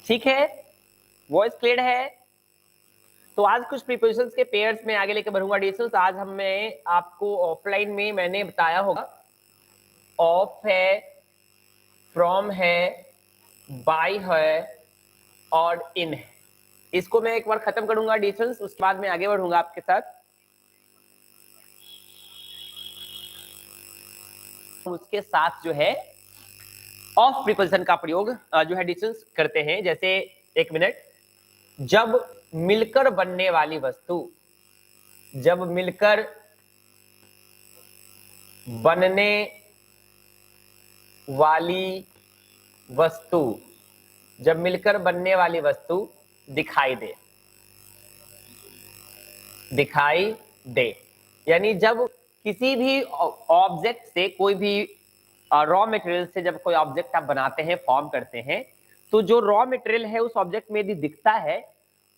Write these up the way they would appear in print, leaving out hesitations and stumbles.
ठीक है, voice clear है? तो आज कुछ प्रीपोजिशंस के पेयर्स में आगे लेके बढ़ूंगा डिजिटल्स। आज मैं आपको ऑफलाइन में मैंने बताया होगा, ऑफ है, फ्रॉम है, बाय है और इन है। इसको मैं एक बार खत्म करूंगा डिजिटल्स, उसके बाद मैं आगे बढ़ूंगा आपके साथ। उसके साथ जो है ऑफ प्रीपोजिशन का प्रयोग जो है डिजिटल्स करते हैं। जैसे एक मिनट, जब मिलकर बनने वाली वस्तु, जब मिलकर बनने वाली वस्तु, जब मिलकर बनने वाली वस्तु दिखाई दे, दिखाई दे, यानी जब किसी भी ऑब्जेक्ट से, कोई भी रॉ मटेरियल से जब कोई ऑब्जेक्ट आप बनाते हैं, फॉर्म करते हैं, तो जो रॉ मटेरियल है उस ऑब्जेक्ट में यदि दिखता है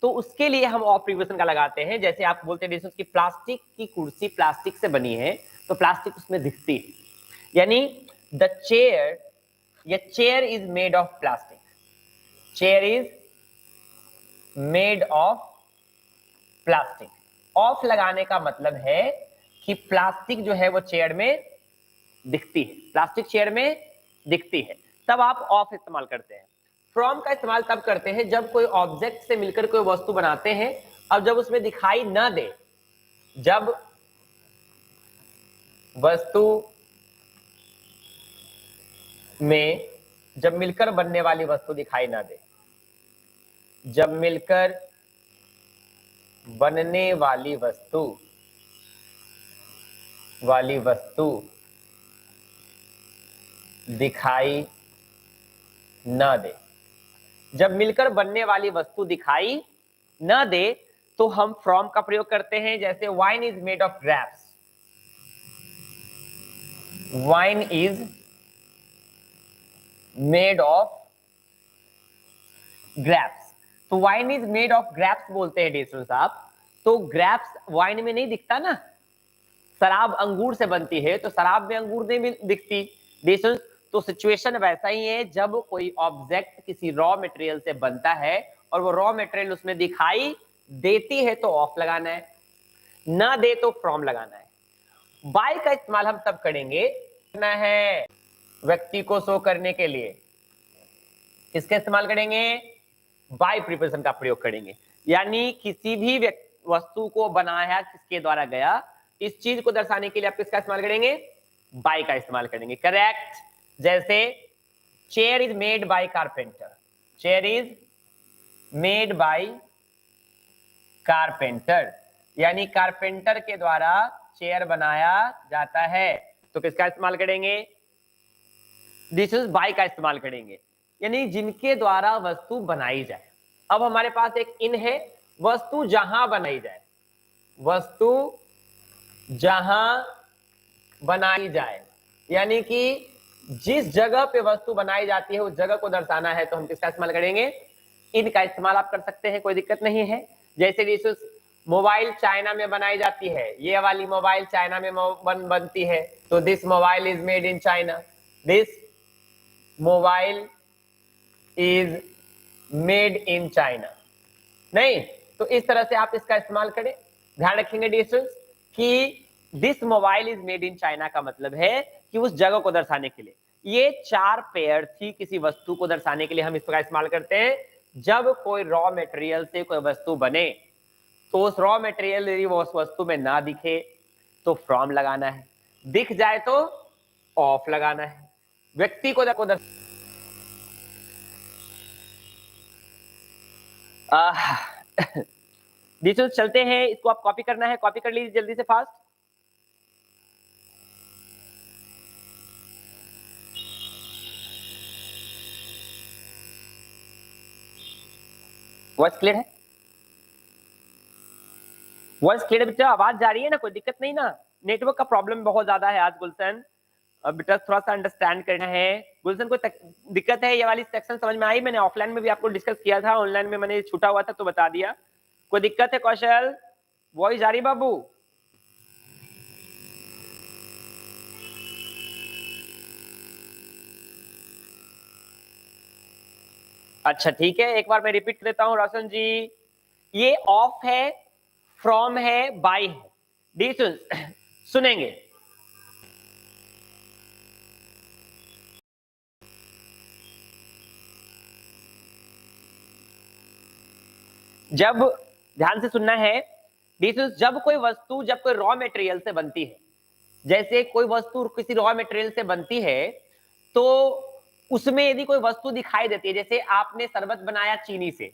तो उसके लिए हम ऑफ प्रीपोजिशन का लगाते हैं। जैसे आप बोलते हैं कि प्लास्टिक की कुर्सी प्लास्टिक से बनी है, तो प्लास्टिक उसमें दिखती है, यानी द चेयर, या chair is made of plastic, chair is made of plastic. Of लगाने का मतलब है कि प्लास्टिक जो है वो चेयर में दिखती है, प्लास्टिक चेयर में दिखती है, तब आप ऑफ इस्तेमाल करते हैं। फ्रॉम का इस्तेमाल तब करते हैं जब कोई ऑब्जेक्ट से मिलकर कोई वस्तु बनाते हैं और जब उसमें दिखाई ना दे, जब वस्तु में, जब मिलकर बनने वाली वस्तु दिखाई ना दे, जब मिलकर बनने वाली वस्तु दिखाई ना दे, जब मिलकर बनने वाली वस्तु दिखाई ना दे तो हम फ्रॉम का प्रयोग करते हैं। जैसे wine is made of grapes, wine is made of grapes. तो wine is made of grapes बोलते हैं डेसो साहब, तो ग्रेप्स वाइन में नहीं दिखता ना, शराब अंगूर से बनती है तो शराब में अंगूर नहीं दिखती डेसो। तो सिचुएशन वैसा ही है, जब कोई ऑब्जेक्ट किसी रॉ मटेरियल से बनता है और वो रॉ मटेरियल उसमें दिखाई देती है तो ऑफ लगाना है, ना दे तो फ्रॉम लगाना है। बाय का इस्तेमाल हम तब करेंगे करना है व्यक्ति को शो करने के लिए, किसका इस्तेमाल करेंगे? बाय प्रीपोजिशन का प्रयोग करेंगे, यानी किसी भी वस्तु को बनाया किसके द्वारा गया, इस चीज को दर्शाने के लिए आप किसका इस्तेमाल करेंगे? बाय का इस्तेमाल करेंगे। करेक्ट। जैसे chair is made by carpenter, chair is made by carpenter, यानी कारपेंटर के द्वारा चेयर बनाया जाता है, तो किसका इस्तेमाल करेंगे? दिस इज बाय का इस्तेमाल करेंगे, यानी जिनके द्वारा वस्तु बनाई जाए। अब हमारे पास एक इन है, वस्तु जहां बनाई जाए, वस्तु जहां बनाई जाए, यानी कि जिस जगह पे वस्तु बनाई जाती है उस जगह को दर्शाना है तो हम किसका इस्तेमाल करेंगे? इनका इस्तेमाल आप कर सकते हैं, कोई दिक्कत नहीं है। जैसे मोबाइल चाइना में बनाई जाती है, ये वाली मोबाइल चाइना में बनती है, तो this mobile is made in China, this mobile is made in China. नहीं, तो इस तरह से आप इसका इस्तेमाल करें। ध्यान रखेंगे डिस्टेंस कि this mobile is made in China का मतलब है कि उस जगह को दर्शाने के लिए। ये चार पेयर थी किसी वस्तु को दर्शाने के लिए हम इसका इस्तेमाल करते हैं। जब कोई रॉ मटेरियल से कोई वस्तु बने तो उस रॉ मटेरियल यदि वो उस वस्तु में ना दिखे तो फ्रॉम लगाना है, दिख जाए तो ऑफ लगाना है। व्यक्ति को डिटेल्स चलते हैं, इसको आप कॉपी करना है, कॉपी कर लीजिए जल्दी से फास्ट। वॉइस क्लियर है? वॉइस क्लियर बेटा? आवाज जा रही है ना? कोई दिक्कत नहीं ना? नेटवर्क का प्रॉब्लम बहुत ज्यादा है आज गुलशन, बेटा थोड़ा सा अंडरस्टैंड करना है। गुलशन को दिक्कत है? ये वाली सेक्शन समझ में आई? मैंने ऑफलाइन में भी आपको डिस्कस किया था, ऑनलाइन में मैंने छूटा हुआ था तो बता दिया। कोई दिक्कत है कौशल? वॉइस जा रही बाबू? अच्छा ठीक है, एक बार मैं रिपीट कर देता हूं रोशन जी। ये ऑफ है, फ्रॉम है, बाय है। डी सुनेंगे। जब, ध्यान से सुनना है, जब कोई वस्तु, जब कोई रॉ मटेरियल से बनती है, जैसे कोई वस्तु किसी रॉ मटेरियल से बनती है, तो उसमें यदि कोई वस्तु दिखाई देती है, जैसे आपने शरबत बनाया चीनी से,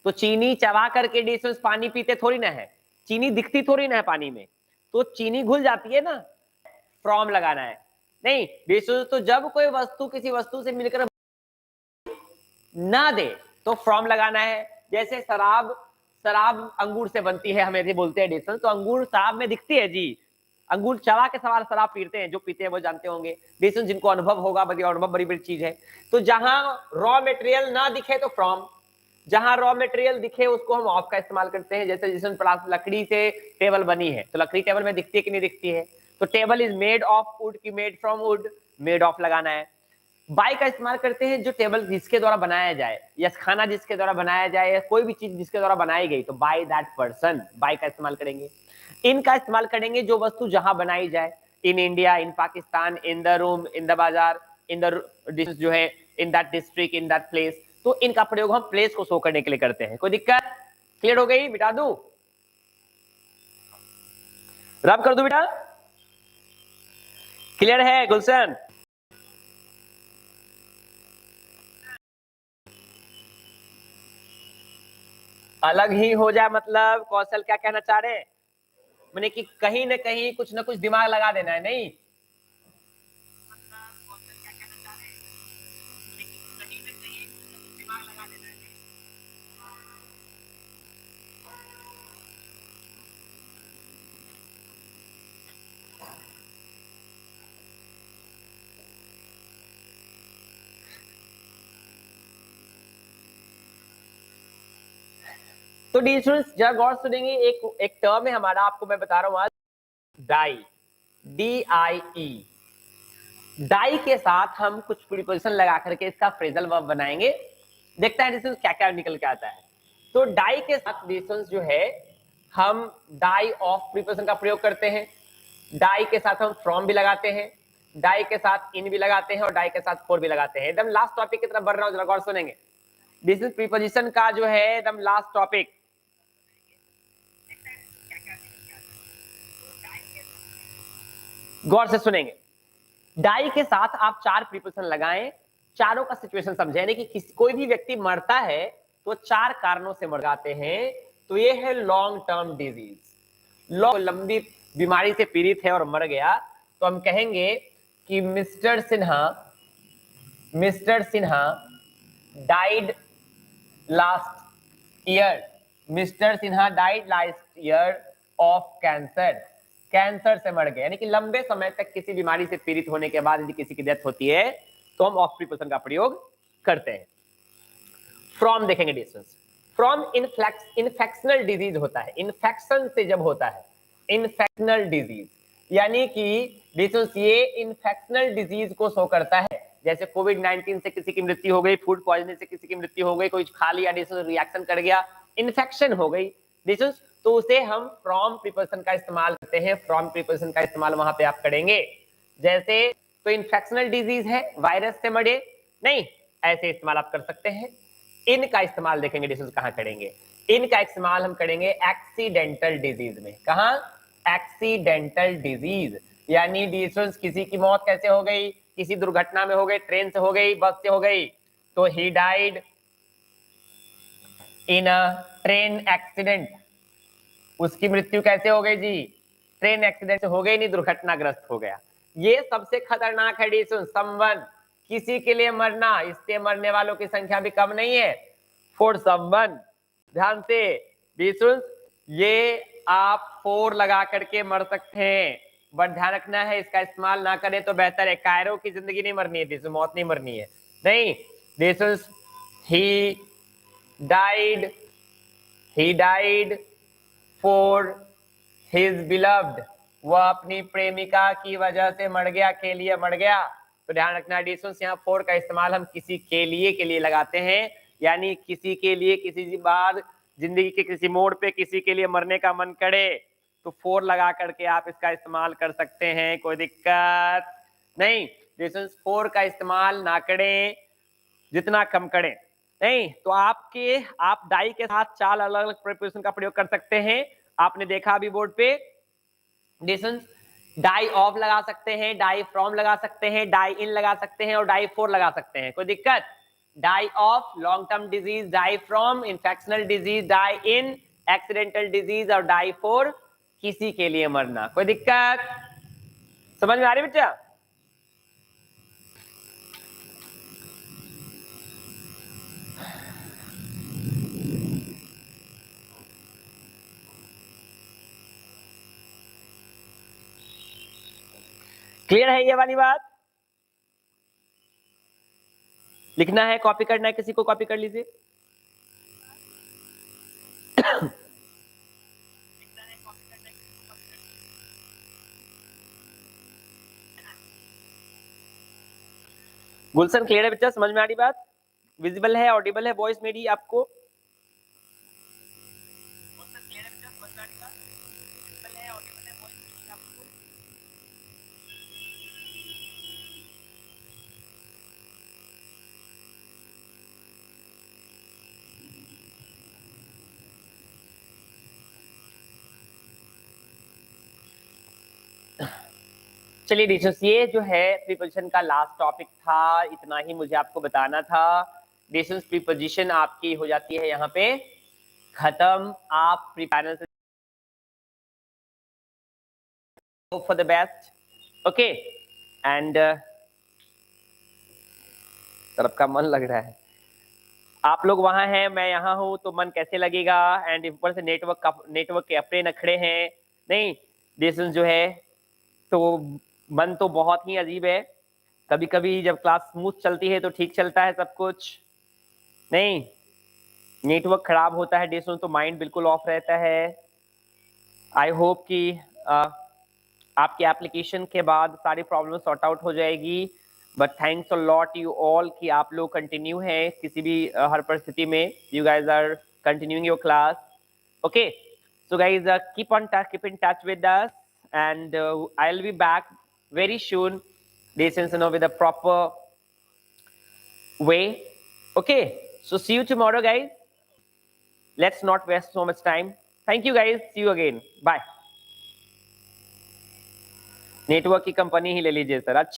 तो चीनी चबा करके डिस्टेंस पानी पीते थोड़ी ना है, चीनी दिखती थोड़ी ना है पानी में, तो चीनी घुल जाती है ना। फ्रॉम लगाना है, नहीं डिस्टेंस, तो जब कोई वस्तु किसी वस्तु से मिलकर ना दे तो फ्रॉम लगाना है। जैसे शराब, शराब अंगूर से बनती है, हम यदि बोलते हैं डिस्टेंस, तो अंगूर शराब में दिखती है जी, अंगूर चबा के सवाल शराब पीते हैं, जो पीते हैं वो जानते होंगे। डिस्टेंस जिनको अनुभव होगा, बड़ी अनुभव बड़ी बड़ी चीज है। तो जहां रॉ मटेरियल ना दिखे तो फ्रॉम, जहां रॉ मटेरियल दिखे उसको हम ऑफ का इस्तेमाल करते हैं। जैसे जिस लकड़ी से टेबल बनी है, तो लकड़ी टेबल में दिखती है कि नहीं दिखती है, तो table is made of wood की made from wood, made of लगाना है। बाय का इस्तेमाल करते हैं जो टेबल जिसके द्वारा बनाया जाए, या खाना जिसके द्वारा बनाया जाए, या कोई भी चीज जिसके द्वारा बनाई गई, तो बाय दैट पर्सन, बाय का इस्तेमाल करेंगे। इन का इस्तेमाल करेंगे जो वस्तु जहां बनाई जाए, in India, in Pakistan, in the room, in the बाजार, इन द जो है in that district, in that place. तो इनका प्रयोग हम प्लेस को शो करने के लिए करते हैं। कोई दिक्कत? क्लियर हो गई? मिटा दू, रब कर दू बेटा? क्लियर है गुलशन? अलग ही हो जाए मतलब कौशल क्या कहना चाह रहे हैं? मैंने कि कहीं ना कहीं कुछ ना कुछ दिमाग लगा देना है, नहीं? तो डी स्टूडेंट्स जरा गौर सुनेंगे, एक टर्म है हमारा, आपको मैं बता रहा हूं आज, डाई, DIE। डाई के साथ हम कुछ प्रीपोजिशन लगा करके इसका फ्रेजल वर्ब बनाएंगे, देखते हैं डिस्टेंस क्या क्या निकल के आता है। तो डाई के साथ डिस्टेंस जो है, हम डाई ऑफ प्रीपोजिशन का प्रयोग करते हैं, डाई के साथ हम फ्रॉम भी लगाते हैं, डाई के साथ इन भी लगाते हैं, और डाई के साथ फॉर भी लगाते हैं। एकदम लास्ट टॉपिक की तरफ बढ़ रहा हूं, जरा गौर सुनेंगे। दिस इज प्रीपोजिशन का जो है एकदम लास्ट टॉपिक। गौर से सुनेंगे। डाई के साथ आप चार प्रीपोजिशन लगाएं, चारों का सिचुएशन समझे, यानी कि कोई भी व्यक्ति मरता है तो चार कारणों से मर जाते हैं। तो ये है लॉन्ग टर्म डिजीज, लंबी बीमारी से पीड़ित है और मर गया, तो हम कहेंगे कि mister Sinha died last year, mister Sinha died last year of cancer, cancer से मर गए। यानी कि लंबे समय तक किसी बीमारी से पीड़ित होने के बाद यदि किसी की डेथ होती है तो हम ऑफ प्रीपोजिशन का प्रयोग करते हैं। फ्रॉम देखेंगे डिस्टेंस, फ्रॉम इन्फेक्शनल डिजीज होता है, इन्फेक्शन से जब होता है, इन्फेक्शनल डिजीज, यानी कि डिस्टेंस ये इन्फेक्शनल डिजीज को शो करता है। जैसे कोविड-19 से किसी की मृत्यु हो गई, फूड पॉइजनिंग से किसी की मृत्यु हो गई, कोई खा लिया डिस्टेंस रिएक्शन कर गया, इन्फेक्शन हो गई डिस्टेंस, तो उसे हम फ्रॉम प्रीपोजिशन का इस्तेमाल करते हैं। फ्रॉम प्रीपोजिशन का इस्तेमाल वहां पे आप करेंगे, जैसे तो इन्फेक्शनल डिजीज है, वायरस से मरे नहीं, ऐसे इस्तेमाल आप कर सकते हैं। इन का इस्तेमाल देखेंगे डिस्टेंस कहां करेंगे, इन का इस्तेमाल हम करेंगे एक्सीडेंटल डिजीज में। कहां? एक्सीडेंटल डिजीज, यानी डिस्टेंस किसी की मौत कैसे हो गई, किसी दुर्घटना में हो गई, ट्रेन से हो गई, बस से हो गई, तो he died in a train accident, उसकी मृत्यु कैसे हो गई जी? ट्रेन एक्सीडेंट से हो गई, नहीं दुर्घटनाग्रस्त हो गया। ये सबसे खतरनाक है डिस्टेंस, समवन, किसी के लिए मरना, इससे मरने वालों की संख्या भी कम नहीं है, फॉर समवन। ध्यान से डिस्टेंस, ये आप फोर लगा करके मर सकते हैं, बट ध्यान रखना है इसका इस्तेमाल ना करें तो बेहतर है। कायरो की जिंदगी नहीं मरनी है डिस्टेंस, मौत नहीं मरनी है, नहीं distance. He died for his beloved, वह अपनी प्रेमिका की वजह से मर गया, के लिए मर गया। तो ध्यान रखना डिस्टेंस, यहाँ फॉर का इस्तेमाल हम किसी के लिए लगाते हैं, यानी किसी के लिए किसी बार जिंदगी के किसी मोड़ पे किसी के लिए मरने का मन करे तो 4 लगा करके आप इसका इस्तेमाल कर सकते हैं, कोई दिक्कत नहीं। डिस्टेंस 4 का इस्तेमाल ना करें, जितना कम करें। नहीं तो आप डाई के साथ 4 अलग अलग प्रिपरेशन का प्रयोग कर सकते हैं। आपने देखा अभी बोर्ड पे डिस्टेंस डाई ऑफ लगा सकते हैं, डाई फ्रॉम लगा सकते हैं, डाई इन लगा सकते हैं और डाई फोर लगा सकते हैं, कोई दिक्कत? Die of long term disease, die from infectional disease, die in accidental disease और डाई फोर किसी के लिए मरना, कोई दिक्कत? समझ में आ रही बच्चा? क्लियर है ये वाली बात? लिखना है, कॉपी करना है, किसी को कॉपी कर लीजिए। गुलशन क्लियर है बच्चा? समझ में आ रही बात? विजिबल है, ऑडिबल है वॉइस मेरी आपको? चलिए डिशेस, ये जो है प्रीपोजिशन का लास्ट टॉपिक था, इतना ही मुझे आपको बताना था। डिशेस प्रीपोजिशन आपकी हो जाती है यहाँ पे खत्म। आप प्री पैनल से for the best, okay. And तरफ का मन लग रहा है, आप लोग वहां हैं, मैं यहाँ हूँ, तो मन कैसे लगेगा? एंड ऊपर से नेटवर्क के अपने नखड़े हैं। नहीं डिशेस जो है तो मन तो बहुत ही अजीब है। कभी कभी जब क्लास स्मूथ चलती है तो ठीक चलता है सब कुछ, नहीं नेटवर्क खराब होता है डिशेस तो माइंड बिल्कुल ऑफ रहता है। आई होप कि आपके एप्लीकेशन के बाद सारी प्रॉब्लम सॉर्ट आउट हो जाएगी। But thanks a lot you all कि आप लोग कंटिन्यू हैं किसी भी हर परिस्थिति में। You guys are continuing your class, okay. So guys keep in touch with us and I'll be back very soon, lessons with a proper way, okay? So see you tomorrow guys, let's not waste so much time. Thank you guys, see you again, bye। Network की company ही ले लीजिए sir. अच्छा